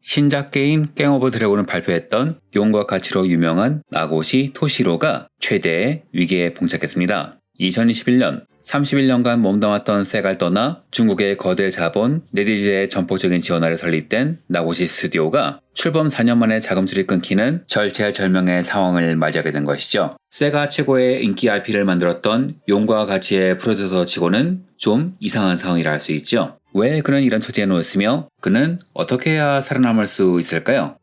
신작 게임 게임 오브 드래곤을 발표했던 용과 가치로 유명한 나고시 토시로가 최대의 위기에 봉착했습니다. 2021년 31년간 몸담았던 세가를 떠나 중국의 거대 자본 네디즈의 전폭적인 지원 아래 설립된 나고시 스튜디오가 출범 4년 만에 자금줄이 끊기는 절체절명의 상황을 맞이하게 된 것이죠. 세가 최고의 인기 IP를 만들었던 용과 가치의 프로듀서 치고는 좀 이상한 상황이라 할 수 있죠. 왜 그는 이런 처지에 놓였으며 그는 어떻게 해야 살아남을 수 있을까요?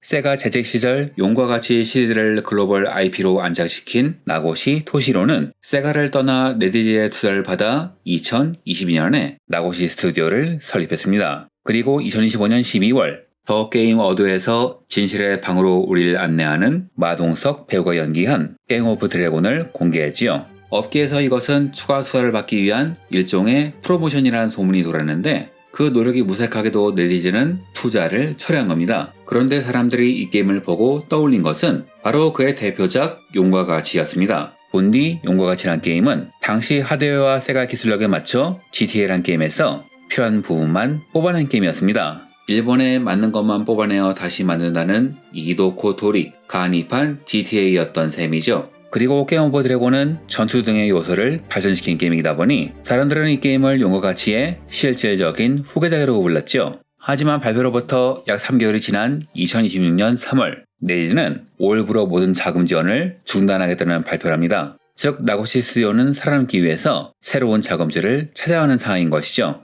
세가 재직 시절 용과 가치 시리즈를 글로벌 IP로 안착시킨 나고시 토시로는 세가를 떠나 네디즈의 투자를 받아 2022년에 나고시 스튜디오를 설립했습니다. 그리고 2025년 12월 더 게임 어드에서 진실의 방으로 우리를 안내하는 마동석 배우가 연기한 게임 오브 드래곤을 공개했지요. 업계에서 이것은 추가 수사를 받기 위한 일종의 프로모션이라는 소문이 돌았는데 그 노력이 무색하게도 네티즌은 투자를 철회한 겁니다. 그런데 사람들이 이 게임을 보고 떠올린 것은 바로 그의 대표작 용과 가치였습니다. 본디 용과 가치란 게임은 당시 하드웨어와 세가 기술력에 맞춰 GTA란 게임에서 필요한 부분만 뽑아낸 게임이었습니다. 일본에 맞는 것만 뽑아내어 다시 만든다는 이도코 도리, 간이판 GTA였던 셈이죠. 그리고 게임 오브 드래곤은 전투 등의 요소를 발전시킨 게임이다 보니 사람들은 이 게임을 용과 가치의 실질적인 후계작이라고 불렀죠. 하지만 발표로부터 약 3개월이 지난 2026년 3월 네디즈는 올브로 모든 자금 지원을 중단하겠다는 발표를 합니다. 즉 나고시 스튜디오는 살아남기 위해서 새로운 자금줄을 찾아야 하는 상황인 것이죠.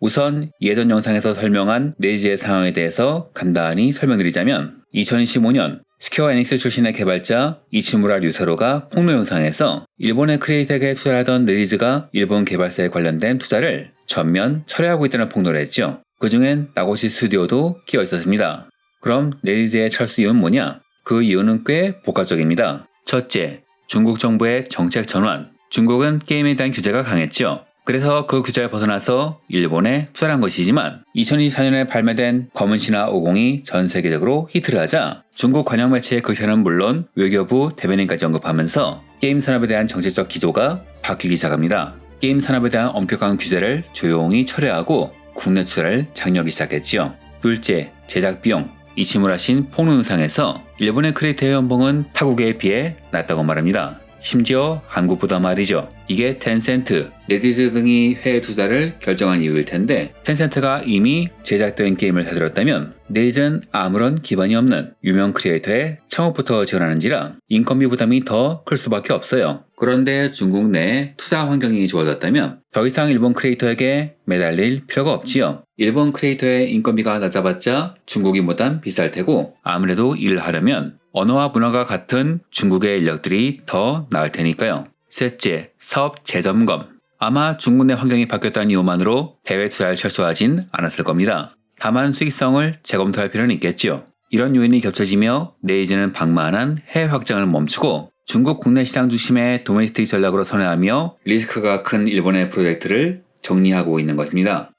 우선 예전 영상에서 설명한 네디즈의 상황에 대해서 간단히 설명드리자면 2025년 스퀘어 에닉스 출신의 개발자 이치무라 류세로가 폭로 영상에서 일본의 크리에이터에게 투자를 하던 네디즈가 일본 개발사에 관련된 투자를 전면 철회하고 있다는 폭로를 했죠. 그 중엔 나고시 스튜디오도 끼어 있었습니다. 그럼 네디즈의 철수 이유는 뭐냐? 그 이유는 꽤 복합적입니다. 첫째, 중국 정부의 정책 전환. 중국은 게임에 대한 규제가 강했죠. 그래서 그 규제를 벗어나서 일본에 투자를 한 것이지만 2024년에 발매된 검은 신화 50이 전 세계적으로 히트를 하자 중국 관영 매체의 그 시간은 물론 외교부 대변인까지 언급하면서 게임 산업에 대한 정책적 기조가 바뀌기 시작합니다. 게임 산업에 대한 엄격한 규제를 조용히 철회하고 국내 투자를 장려하기 시작했지요. 둘째, 제작 비용. 이치무라 신 폭로 영상에서 일본의 크리에이터의 연봉은 타국에 비해 낮다고 말합니다. 심지어 한국보다 말이죠. 이게 텐센트, 네디즈 등이 해외 투자를 결정한 이유일 텐데 텐센트가 이미 제작된 게임을 사들였다면 네디즈는 아무런 기반이 없는 유명 크리에이터의 창업부터 지원하는지라 인건비 부담이 더 클 수밖에 없어요. 그런데 중국 내에 투자 환경이 좋아졌다면 더 이상 일본 크리에이터에게 매달릴 필요가 없지요. 일본 크리에이터의 인건비가 낮아봤자 중국인보단 비쌀 테고 아무래도 일을 하려면 언어와 문화가 같은 중국의 인력들이 더 나을 테니까요. 셋째, 사업 재점검. 아마 중국 내 환경이 바뀌었다는 이유만으로 해외 투자를 철수하진 않았을 겁니다. 다만 수익성을 재검토할 필요는 있겠죠. 이런 요인이 겹쳐지며 네이즈는 방만한 해외 확장을 멈추고 중국 국내 시장 중심의 도메스틱 전략으로 선회하며 리스크가 큰 일본의 프로젝트를 정리하고 있는 것입니다.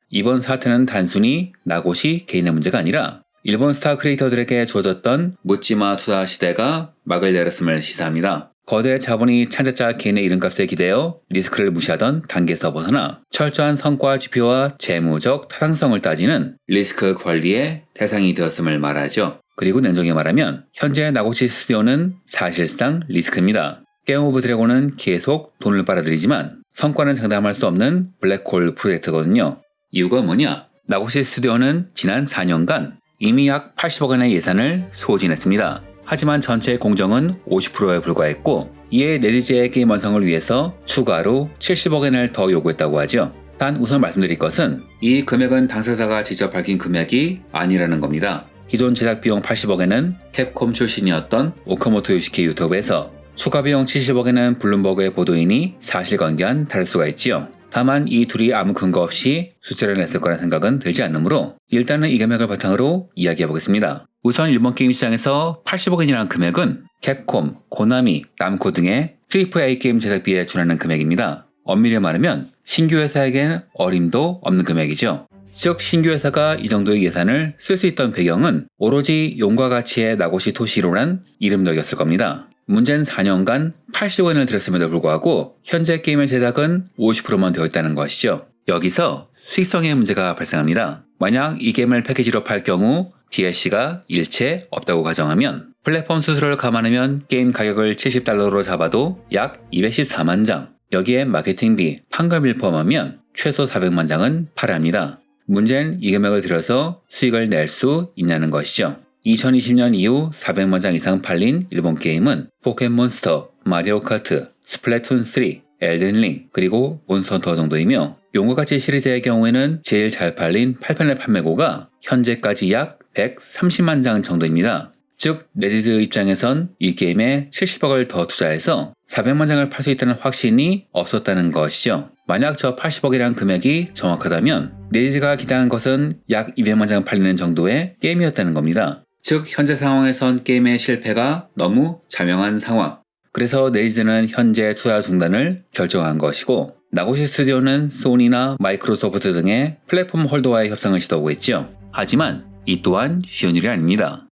이번 사태는 단순히 나고시 개인의 문제가 아니라 일본 스타 크리에이터들에게 주어졌던 묻지마 투자 시대가 막을 내렸음을 시사합니다. 거대 자본이 창작자 개인의 이름값에 기대어 리스크를 무시하던 단계에서 벗어나 철저한 성과 지표와 재무적 타당성을 따지는 리스크 관리의 대상이 되었음을 말하죠. 그리고 냉정히 말하면 현재 나고시 스튜디오는 사실상 리스크입니다. 게임 오브 드래곤은 계속 돈을 빨아들이지만 성과는 장담할 수 없는 블랙홀 프로젝트거든요. 이유가 뭐냐? 나고시 스튜디오는 지난 4년간 이미 약 80억 원의 예산을 소진했습니다. 하지만 전체 공정은 50%에 불과했고 이에 네디즈의 게임 완성을 위해서 추가로 70억 원을 더 요구했다고 하죠. 단 우선 말씀드릴 것은 이 금액은 당사자가 직접 밝힌 금액이 아니라는 겁니다. 기존 제작 비용 80억엔은 캡콤 출신이었던 오카모토 요시키 유튜브에서 추가 비용 70억엔은 블룸버그의 보도인이 사실관계한 다를 수가 있지요. 다만 이 둘이 아무 근거 없이 수치를 냈을 거란 생각은 들지 않으므로 일단은 이 금액을 바탕으로 이야기해보겠습니다. 우선 일본 게임 시장에서 80억엔이라는 금액은 캡콤, 고나미, 남코 등의 AAA 게임 제작비에 준하는 금액입니다. 엄밀히 말하면 신규 회사에겐 어림도 없는 금액이죠. 즉 신규 회사가 이 정도의 예산을 쓸 수 있던 배경은 오로지 용과 가치의 나고시 토시로란 이름덕이었을 겁니다. 문제는 4년간 80억원을 들였음에도 불구하고 현재 게임의 제작은 50%만 되어 있다는 것이죠. 여기서 수익성의 문제가 발생합니다. 만약 이 게임을 패키지로 팔 경우 DLC가 일체 없다고 가정하면 플랫폼 수수료를 감안하면 게임 가격을 $70로 잡아도 약 214만 장, 여기에 마케팅비, 판매비를 포함하면 최소 400만 장은 팔아야 합니다. 문제는 이 금액을 들여서 수익을 낼 수 있냐는 것이죠. 2020년 이후 400만 장 이상 팔린 일본 게임은 포켓몬스터, 마리오 카트, 스플래툰 3, 엘든링, 그리고 몬스터헌터 정도이며 용과 같이 시리즈의 경우에는 제일 잘 팔린 8편의 판매고가 현재까지 약 130만 장 정도입니다. 즉 레디드 입장에선 이 게임에 70억을 더 투자해서 400만 장을 팔 수 있다는 확신이 없었다는 것이죠. 만약 저 80억이라는 금액이 정확하다면 레디드가 기대한 것은 약 200만 장 팔리는 정도의 게임이었다는 겁니다. 즉 현재 상황에선 게임의 실패가 너무 자명한 상황. 그래서 레디드는 현재 투자 중단을 결정한 것이고 나고시 스튜디오는 소니나 마이크로소프트 등의 플랫폼 홀더와의 협상을 시도하고 있죠. 하지만 이 또한 쉬운 일이 아닙니다.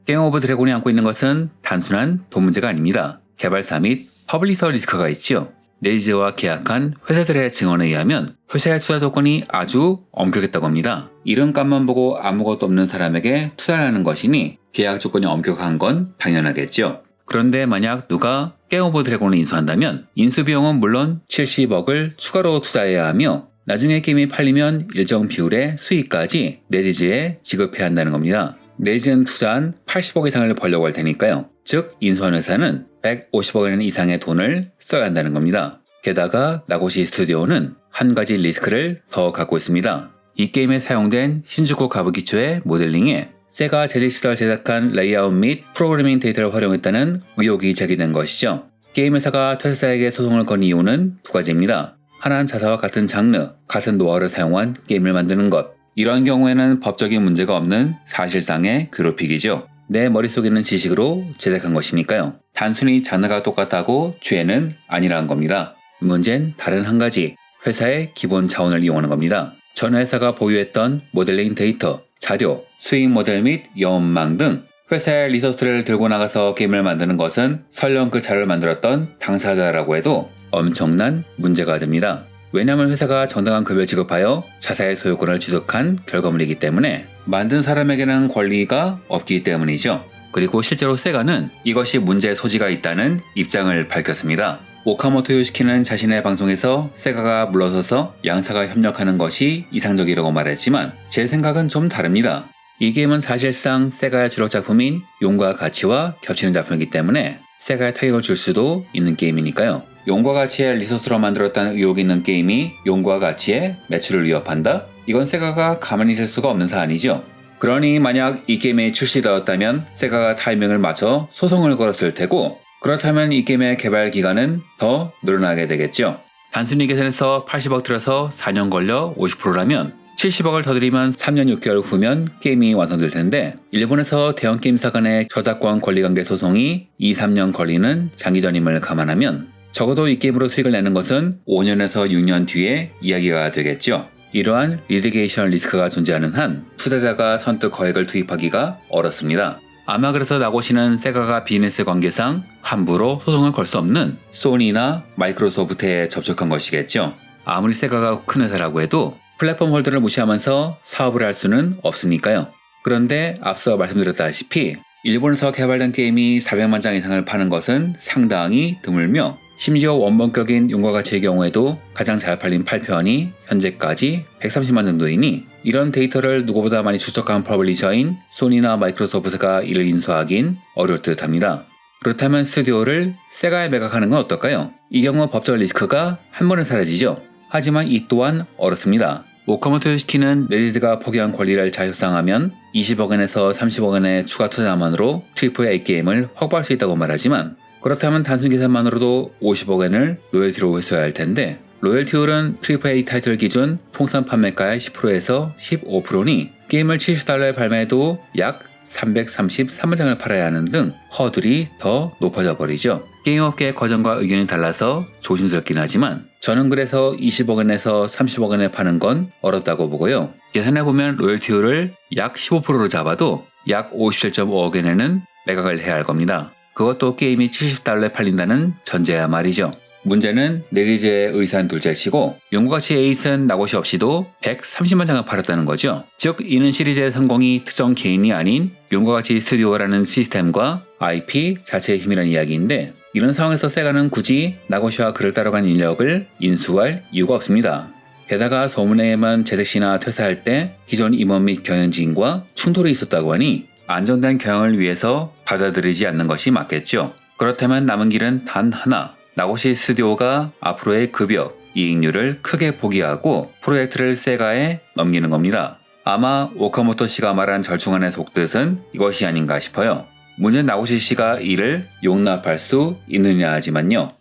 게임 오브 드래곤이 안고 있는 것은 단순한 돈 문제가 아닙니다. 개발사 및 퍼블리셔 리스크가 있죠. 레디즈와 계약한 회사들의 증언에 의하면 회사의 투자 조건이 아주 엄격했다고 합니다. 이름값만 보고 아무것도 없는 사람에게 투자를 하는 것이니 계약 조건이 엄격한 건 당연하겠죠. 그런데 만약 누가 게임 오브 드래곤을 인수한다면 인수비용은 물론 70억을 추가로 투자해야 하며 나중에 게임이 팔리면 일정 비율의 수익까지 레디즈에 지급해야 한다는 겁니다. 레디즈는 투자한 80억 이상을 벌려고 할 테니까요. 즉 인수한 회사는 150억 원 이상의 돈을 써야 한다는 겁니다. 게다가 나고시 스튜디오는 한 가지 리스크를 더 갖고 있습니다. 이 게임에 사용된 신주쿠 가부키초의 모델링에 세가 재직시설 제작한 레이아웃 및 프로그래밍 데이터를 활용했다는 의혹이 제기된 것이죠. 게임 회사가 퇴사자에게 소송을 건 이유는 두 가지입니다. 하나는 자사와 같은 장르, 같은 노하우를 사용한 게임을 만드는 것. 이런 경우에는 법적인 문제가 없는 사실상의 괴롭히기죠. 내 머릿속에 있는 지식으로 제작한 것이니까요. 단순히 장르가 똑같다고 죄는 아니라는 겁니다. 문제는 다른 한 가지, 회사의 기본 자원을 이용하는 겁니다. 전 회사가 보유했던 모델링 데이터, 자료, 수익 모델 및 영업망 등 회사의 리소스를 들고 나가서 게임을 만드는 것은 설령 그 자료를 만들었던 당사자라고 해도 엄청난 문제가 됩니다. 왜냐하면 회사가 정당한 급여를 지급하여 자사의 소유권을 취득한 결과물이기 때문에 만든 사람에게는 권리가 없기 때문이죠. 그리고 실제로 세가는 이것이 문제의 소지가 있다는 입장을 밝혔습니다. 오카모토 요시키는 자신의 방송에서 세가가 물러서서 양사가 협력하는 것이 이상적이라고 말했지만 제 생각은 좀 다릅니다. 이 게임은 사실상 세가의 주력 작품인 용과 가치와 겹치는 작품이기 때문에 세가에 타격을 줄 수도 있는 게임이니까요. 용과 가치의 리소스로 만들었다는 의혹이 있는 게임이 용과 가치의 매출을 위협한다? 이건 세가가 가만히 있을 수가 없는 사안이죠. 그러니 만약 이 게임이 출시되었다면 세가가 타이밍을 맞춰 소송을 걸었을 테고 그렇다면 이 게임의 개발 기간은 더 늘어나게 되겠죠. 단순히 계산해서 80억 들여서 4년 걸려 50%라면 70억을 더 들이면 3년 6개월 후면 게임이 완성될 텐데 일본에서 대형 게임사 간의 저작권 권리관계 소송이 2-3년 걸리는 장기전임을 감안하면 적어도 이 게임으로 수익을 내는 것은 5년에서 6년 뒤의 이야기가 되겠죠. 이러한 리티게이션 리스크가 존재하는 한 투자자가 선뜻 거액을 투입하기가 어렵습니다. 아마 그래서 나고시는 세가가 비즈니스 관계상 함부로 소송을 걸 수 없는 소니나 마이크로소프트에 접촉한 것이겠죠. 아무리 세가가 큰 회사라고 해도 플랫폼 홀더를 무시하면서 사업을 할 수는 없으니까요. 그런데 앞서 말씀드렸다시피 일본에서 개발된 게임이 400만 장 이상을 파는 것은 상당히 드물며 심지어 원본격인 용과 가치의 경우에도 가장 잘 팔린 8편이 현재까지 130만 정도이니 이런 데이터를 누구보다 많이 추적한 퍼블리셔인 소니나 마이크로소프트가 이를 인수하긴 어려울 듯 합니다. 그렇다면 스튜디오를 세가에 매각하는 건 어떨까요? 이 경우 법적 리스크가 한 번에 사라지죠. 하지만 이 또한 어렵습니다. 오카모토 요시키는 레디드가 포기한 권리를 자협상하면 20억엔에서 30억엔의 추가 투자만으로 AAA 게임을 확보할 수 있다고 말하지만 그렇다면 단순 계산만으로도 50억엔을 로열티로 회수해야 할 텐데 로열티율은 AAA 타이틀 기준 통산 판매가의 10%에서 15%니 게임을 $70에 발매해도 약 333만 장을 팔아야 하는 등 허들이 더 높아져 버리죠. 게임업계의 거정과 의견이 달라서 조심스럽긴 하지만 저는 그래서 20억엔에서 30억엔에 파는 건 어렵다고 보고요. 계산해보면 로열티율을 약 15%로 잡아도 약 57.5억엔에는 매각을 해야 할 겁니다. 그것도 게임이 $70에 팔린다는 전제야 말이죠. 문제는 내리즈의 의사는 둘째치고 용과같이 에이스는 나고시 없이도 130만 장을 팔았다는 거죠. 즉 이는 시리즈의 성공이 특정 개인이 아닌 용과같이 스튜디오라는 시스템과 IP 자체의 힘이라는 이야기인데, 이런 상황에서 세가는 굳이 나고시와 그를 따라간 인력을 인수할 이유가 없습니다. 게다가 소문에만 재택시나 퇴사할 때 기존 임원 및 경영진과 충돌이 있었다고 하니 안정된 경영을 위해서 받아들이지 않는 것이 맞겠죠. 그렇다면 남은 길은 단 하나, 나고시 스튜디오가 앞으로의 급여, 이익률을 크게 포기하고 프로젝트를 세가에 넘기는 겁니다. 아마 오카모토 씨가 말한 절충안의 속뜻은 이것이 아닌가 싶어요. 문제는 나고시 씨가 이를 용납할 수 있느냐 하지만요.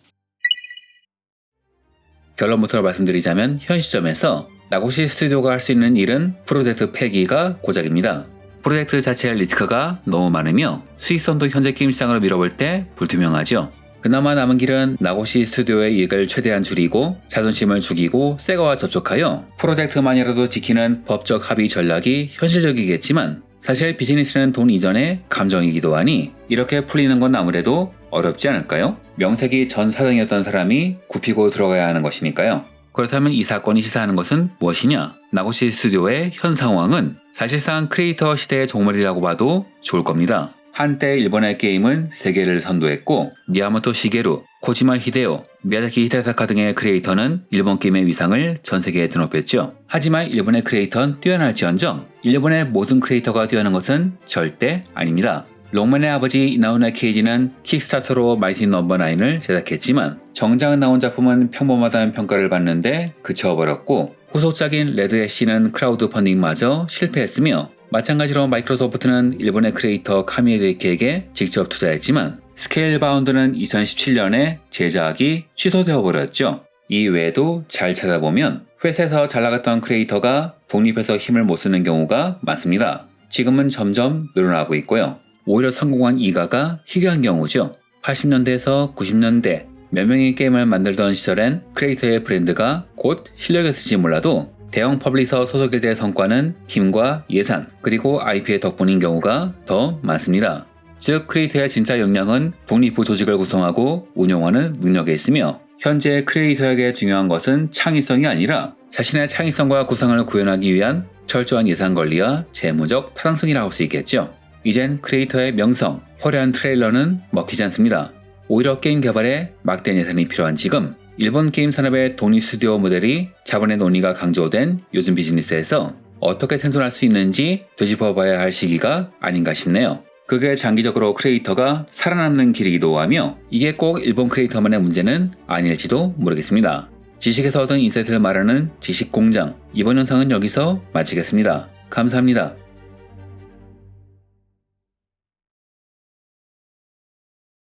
결론부터 말씀드리자면 현 시점에서 나고시 스튜디오가 할 수 있는 일은 프로젝트 폐기가 고작입니다. 프로젝트 자체의 리스크가 너무 많으며 수익성도 현재 게임 시장으로 밀어볼 때 불투명하죠. 그나마 남은 길은 나고시 스튜디오의 이익을 최대한 줄이고 자존심을 죽이고 세가와 접촉하여 프로젝트만이라도 지키는 법적 합의 전략이 현실적이겠지만, 사실 비즈니스는 돈 이전의 감정이기도 하니 이렇게 풀리는 건 아무래도 어렵지 않을까요? 명색이 전 사장이었던 사람이 굽히고 들어가야 하는 것이니까요. 그렇다면 이 사건이 시사하는 것은 무엇이냐? 나고시 스튜디오의 현 상황은 사실상 크리에이터 시대의 종말이라고 봐도 좋을 겁니다. 한때 일본의 게임은 세계를 선도했고 미야모토 시게루, 코지마 히데오, 미야자키 히데사카 등의 크리에이터는 일본 게임의 위상을 전 세계에 드높였죠. 하지만 일본의 크리에이터는 뛰어날지언정 일본의 모든 크리에이터가 뛰어난 것은 절대 아닙니다. 롱맨의 아버지 이나우나 케이지는 킥스타터로 마이티 넘버 9을 제작했지만 정작 나온 작품은 평범하다는 평가를 받는데 그쳐버렸고, 후속작인 레드 애쉬는 크라우드 펀딩마저 실패했으며, 마찬가지로 마이크로소프트는 일본의 크리에이터 카미에데이키에게 직접 투자했지만 스케일 바운드는 2017년에 제작이 취소되어 버렸죠. 이 외에도 잘 찾아보면 회사에서 잘 나갔던 크리에이터가 독립해서 힘을 못 쓰는 경우가 많습니다. 지금은 점점 늘어나고 있고요. 오히려 성공한 이가가 희귀한 경우죠. 80년대에서 90년대 몇 명의 게임을 만들던 시절엔 크리에이터의 브랜드가 곧 실력이었을지 몰라도 대형 퍼블리셔 소속일 때의 성과는 힘과 예산, 그리고 IP의 덕분인 경우가 더 많습니다. 즉 크리에이터의 진짜 역량은 독립부 조직을 구성하고 운영하는 능력에 있으며, 현재 크리에이터에게 중요한 것은 창의성이 아니라 자신의 창의성과 구성을 구현하기 위한 철저한 예산 관리와 재무적 타당성이라고 할 수 있겠죠. 이젠 크리에이터의 명성, 화려한 트레일러는 먹히지 않습니다. 오히려 게임 개발에 막대한 예산이 필요한 지금, 일본 게임 산업의 독립 스튜디오 모델이 자본의 논의가 강조된 요즘 비즈니스에서 어떻게 생존할 수 있는지 되짚어봐야 할 시기가 아닌가 싶네요. 그게 장기적으로 크리에이터가 살아남는 길이기도 하며 이게 꼭 일본 크리에이터만의 문제는 아닐지도 모르겠습니다. 지식에서 얻은 인사이트를 말하는 지식공장, 이번 영상은 여기서 마치겠습니다. 감사합니다.